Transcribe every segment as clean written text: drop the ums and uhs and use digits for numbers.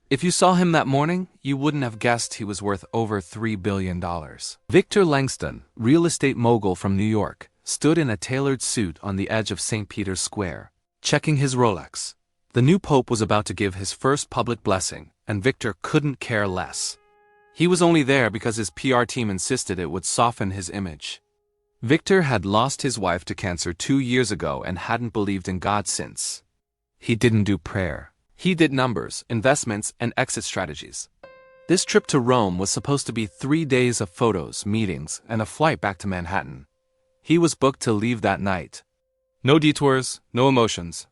If you saw him that morning, you wouldn't have guessed he was worth over $3 billion. Victor Langston, real estate mogul from New York, stood in a tailored suit on the edge of St. Peter's Square, checking his Rolex. The new pope was about to give his first public blessing, and Victor couldn't care less. He was only there because his PR team insisted it would soften his image. Victor had lost his wife to cancer 2 years ago and hadn't believed in God since. He didn't do prayer. He did numbers, investments, and exit strategies. This trip to Rome was supposed to be 3 days of photos, meetings, and a flight back to Manhattan. He was booked to leave that night. No detours, no emotions.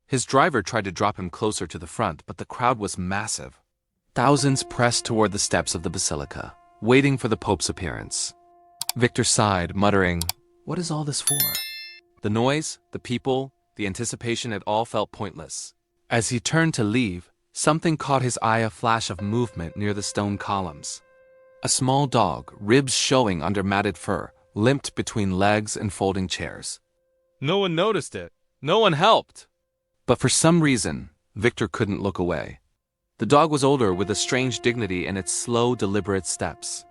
His driver tried to drop him closer to the front, but the crowd was massive. Thousands pressed toward the steps of the basilica, waiting for the Pope's appearance. Victor sighed, muttering, "What is all this for?" The noise, the people, the anticipation, it all felt pointless. As he turned to leave, something caught his eye, a flash of movement near the stone columns. A small dog, ribs showing under matted fur, limped between legs and folding chairs. No one noticed it. No one helped. But for some reason, Victor couldn't look away. The dog was older, with a strange dignity in its slow, deliberate steps.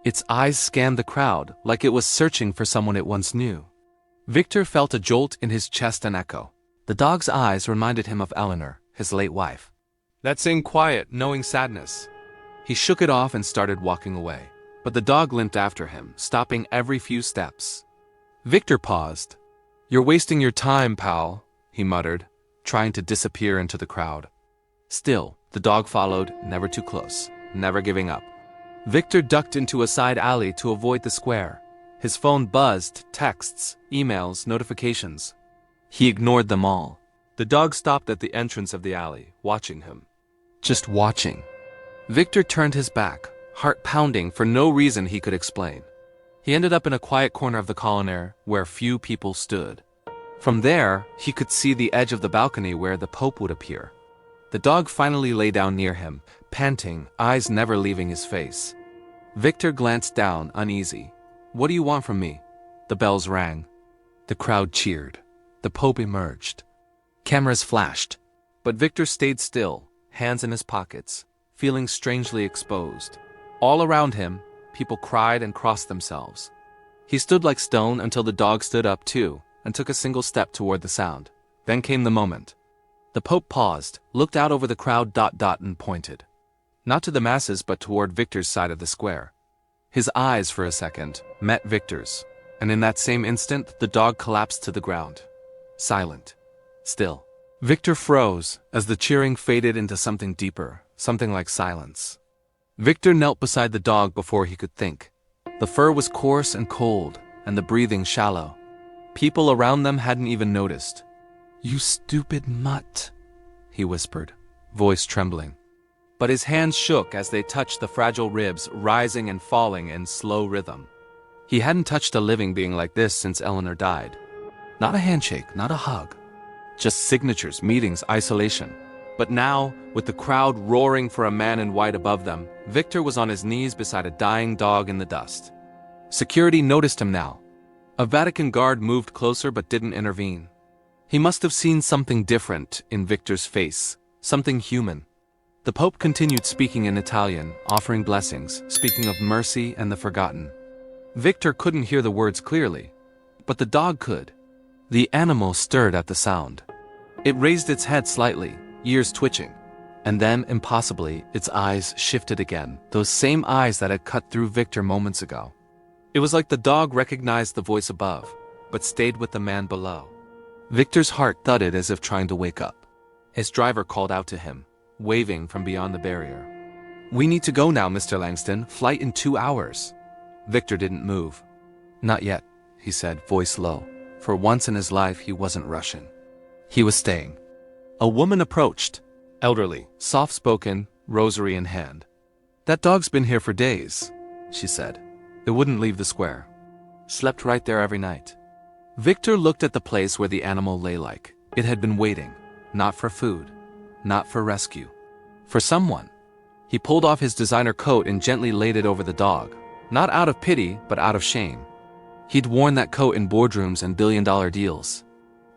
Its eyes scanned the crowd like it was searching for someone it once knew. Victor felt a jolt in his chest, an echo. The dog's eyes reminded him of Eleanor, his late wife. That same quiet, knowing sadness. He shook it off and started walking away, but the dog limped after him, stopping every few steps. Victor paused. "You're wasting your time, pal," he muttered, trying to disappear into the crowd. Still, the dog followed, never too close, never giving up. Victor ducked into a side alley to avoid the square. His phone buzzed, texts, emails, notifications. He ignored them all. The dog stopped at the entrance of the alley, watching him. Just watching. Victor turned his back, heart pounding for no reason he could explain. He ended up in a quiet corner of the colonnade where few people stood. From there, he could see the edge of the balcony where the Pope would appear. The dog finally lay down near him, panting, eyes never leaving his face. Victor glanced down, uneasy. "What do you want from me?" The bells rang. The crowd cheered. The Pope emerged. Cameras flashed. But Victor stayed still, hands in his pockets, feeling strangely exposed. All around him, people cried and crossed themselves. He stood like stone until the dog stood up too, and took a single step toward the sound. Then came the moment. The Pope paused, looked out over the crowd, and pointed. Not to the masses, but toward Victor's side of the square. His eyes, for a second, met Victor's, and in that same instant, the dog collapsed to the ground. Silent. Still. Victor froze as the cheering faded into something deeper, something like silence. Victor knelt beside the dog before he could think. The fur was coarse and cold, and the breathing shallow. People around them hadn't even noticed. "You stupid mutt," he whispered, voice trembling. But his hands shook as they touched the fragile ribs, rising and falling in slow rhythm. He hadn't touched a living being like this since Eleanor died. Not a handshake, not a hug. Just signatures, meetings, isolation. But now, with the crowd roaring for a man in white above them, Victor was on his knees beside a dying dog in the dust. Security noticed him now. A Vatican guard moved closer but didn't intervene. He must have seen something different in Victor's face, something human. The Pope continued speaking in Italian, offering blessings, speaking of mercy and the forgotten. Victor couldn't hear the words clearly, but the dog could. The animal stirred at the sound. It raised its head slightly, ears twitching. And then, impossibly, its eyes shifted again, those same eyes that had cut through Victor moments ago. It was like the dog recognized the voice above, but stayed with the man below. Victor's heart thudded as if trying to wake up. His driver called out to him, waving from beyond the barrier. "We need to go now, Mr. Langston. Flight in 2 hours." Victor didn't move. "Not yet," he said, voice low. For once in his life, he wasn't rushing. He was staying. A woman approached, elderly, soft-spoken, rosary in hand. "That dog's been here for days," she said. "It wouldn't leave the square. Slept right there every night." Victor looked at the place where the animal lay like. It had been waiting, not for food, not for rescue, for someone. He pulled off his designer coat and gently laid it over the dog, not out of pity, but out of shame. He'd worn that coat in boardrooms and billion-dollar deals.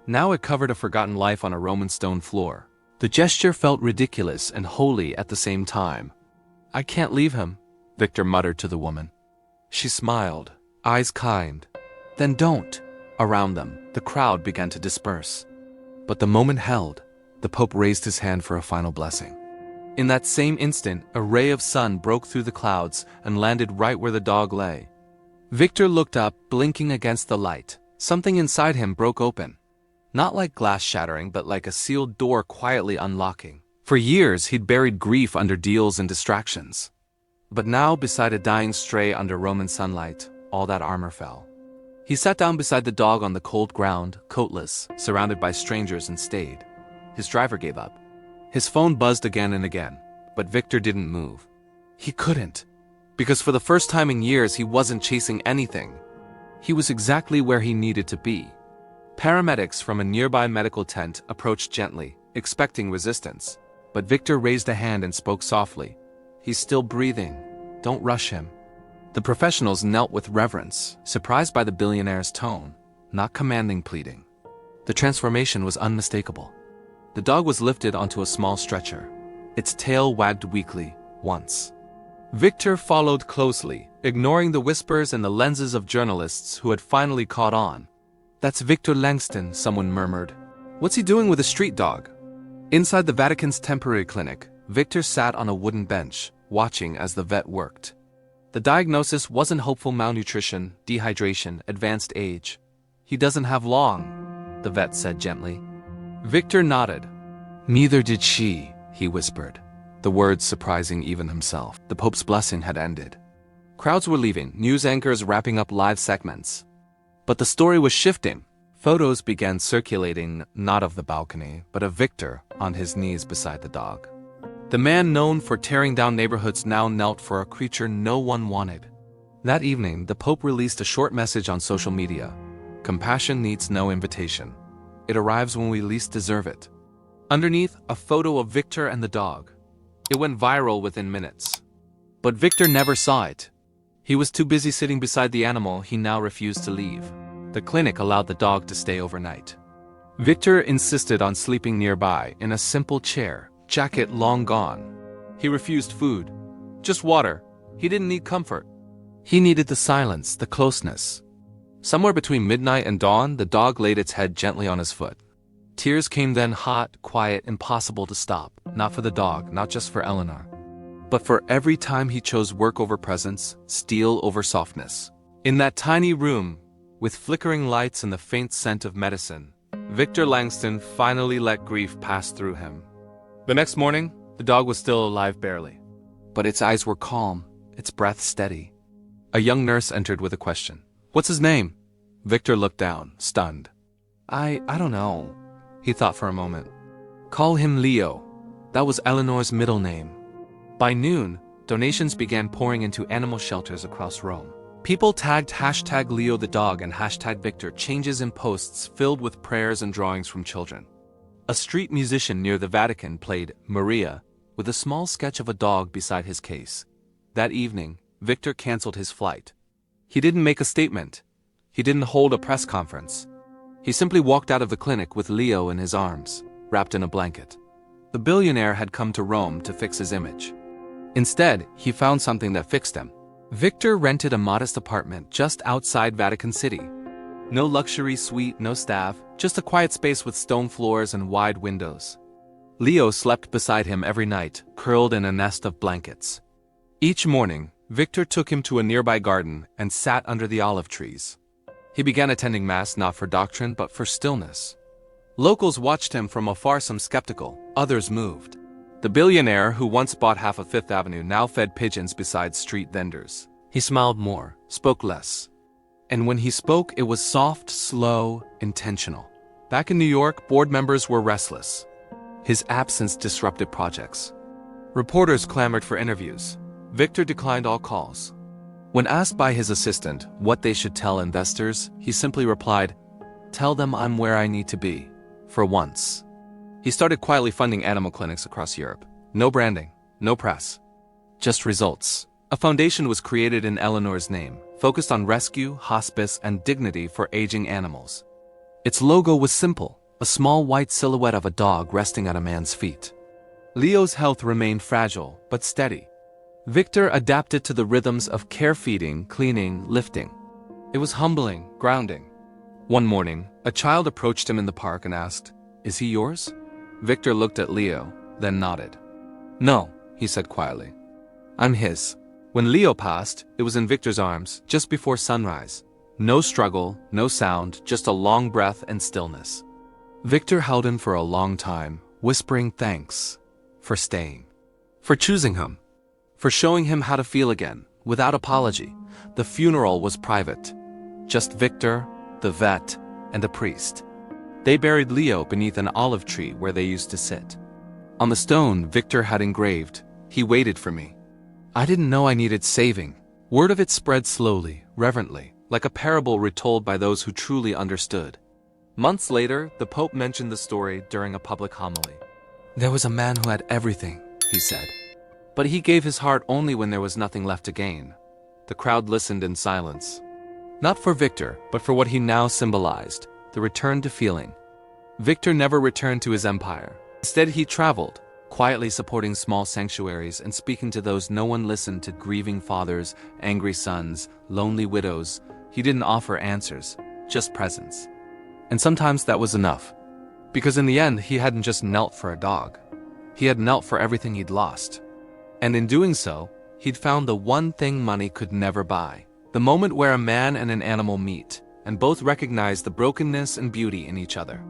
Now it covered a forgotten life on a Roman stone floor, The gesture felt ridiculous and holy at the same time. "I can't leave him," Victor muttered to the woman. She smiled, eyes kind. "Then don't." Around them, the crowd began to disperse. But the moment held, the Pope raised his hand for a final blessing. In that same instant, a ray of sun broke through the clouds and landed right where the dog lay. Victor looked up, blinking against the light. Something inside him broke open. Not like glass shattering, but like a sealed door quietly unlocking. For years, he'd buried grief under deals and distractions. But now, beside a dying stray under Roman sunlight, all that armor fell. He sat down beside the dog on the cold ground, coatless, surrounded by strangers, and stayed. His driver gave up. His phone buzzed again and again, but Victor didn't move. He couldn't, because for the first time in years he wasn't chasing anything. He was exactly where he needed to be. Paramedics from a nearby medical tent approached gently, expecting resistance, but Victor raised a hand and spoke softly. "He's still breathing. Don't rush him." The professionals knelt with reverence, surprised by the billionaire's tone, not commanding, pleading. The transformation was unmistakable. The dog was lifted onto a small stretcher. Its tail wagged weakly, once. Victor followed closely, ignoring the whispers and the lenses of journalists who had finally caught on. "That's Victor Langston," someone murmured. "What's he doing with a street dog?" Inside the Vatican's temporary clinic, Victor sat on a wooden bench, watching as the vet worked. The diagnosis wasn't hopeful: malnutrition, dehydration, advanced age. "He doesn't have long," the vet said gently. Victor nodded. "Neither did she," he whispered, the words surprising even himself. The Pope's blessing had ended. Crowds were leaving, news anchors wrapping up live segments. But the story was shifting. Photos began circulating, not of the balcony, but of Victor on his knees beside the dog. The man known for tearing down neighborhoods now knelt for a creature no one wanted. That evening, the Pope released a short message on social media. "Compassion needs no invitation. It arrives when we least deserve it." Underneath, a photo of Victor and the dog. It went viral within minutes. But Victor never saw it. He was too busy sitting beside the animal he now refused to leave. The clinic allowed the dog to stay overnight. Victor insisted on sleeping nearby in a simple chair, jacket long gone. He refused food. Just water. He didn't need comfort. He needed the silence, the closeness. Somewhere between midnight and dawn, the dog laid its head gently on his foot. Tears came then, hot, quiet, impossible to stop. Not for the dog, not just for Eleanor, but for every time he chose work over presence, steel over softness. In that tiny room, with flickering lights and the faint scent of medicine, Victor Langston finally let grief pass through him. The next morning, the dog was still alive barely. But its eyes were calm, its breath steady. A young nurse entered with a question. "What's his name?" Victor looked down, stunned. I don't know," he thought for a moment. "Call him Leo." That was Eleanor's middle name. By noon, donations began pouring into animal shelters across Rome. People tagged #Leo the dog and #Victor, changes in posts filled with prayers and drawings from children. A street musician near the Vatican played Maria with a small sketch of a dog beside his case. That evening, Victor canceled his flight. He didn't make a statement. He didn't hold a press conference. He simply walked out of the clinic with Leo in his arms, wrapped in a blanket. The billionaire had come to Rome to fix his image. Instead, he found something that fixed him. Victor rented a modest apartment just outside Vatican City. No luxury suite, no staff, just a quiet space with stone floors and wide windows. Leo slept beside him every night, curled in a nest of blankets. Each morning, Victor took him to a nearby garden and sat under the olive trees. He began attending Mass not for doctrine but for stillness. Locals watched him from afar, some skeptical, others moved. The billionaire who once bought half of Fifth Avenue now fed pigeons beside street vendors. He smiled more, spoke less. And when he spoke, it was soft, slow, intentional. Back in New York, board members were restless. His absence disrupted projects. Reporters clamored for interviews. Victor declined all calls. When asked by his assistant what they should tell investors, he simply replied, "Tell them I'm where I need to be, for once." He started quietly funding animal clinics across Europe. No branding, no press, just results. A foundation was created in Eleanor's name, focused on rescue, hospice, and dignity for aging animals. Its logo was simple, a small white silhouette of a dog resting at a man's feet. Leo's health remained fragile, but steady. Victor adapted to the rhythms of care, feeding, cleaning, lifting. It was humbling, grounding. One morning, a child approached him in the park and asked, "Is he yours?" Victor looked at Leo, then nodded. "No," he said quietly. "I'm his." When Leo passed, it was in Victor's arms, just before sunrise. No struggle, no sound, just a long breath and stillness. Victor held him for a long time, whispering thanks for staying, for choosing him, for showing him how to feel again, without apology. The funeral was private. Just Victor, the vet, and a priest. They buried Leo beneath an olive tree where they used to sit. On the stone Victor had engraved, "He waited for me." I didn't know I needed saving. Word of it spread slowly, reverently, like a parable retold by those who truly understood. Months later, the Pope mentioned the story during a public homily. "There was a man who had everything," he said. "But he gave his heart only when there was nothing left to gain." The crowd listened in silence. Not for Victor, but for what he now symbolized, the return to feeling. Victor never returned to his empire. Instead, he traveled, quietly supporting small sanctuaries and speaking to those no one listened to: grieving fathers, angry sons, lonely widows. He didn't offer answers, just presence. And sometimes that was enough. Because in the end, he hadn't just knelt for a dog. He had knelt for everything he'd lost. And in doing so, he'd found the one thing money could never buy. The moment where a man and an animal meet, and both recognize the brokenness and beauty in each other.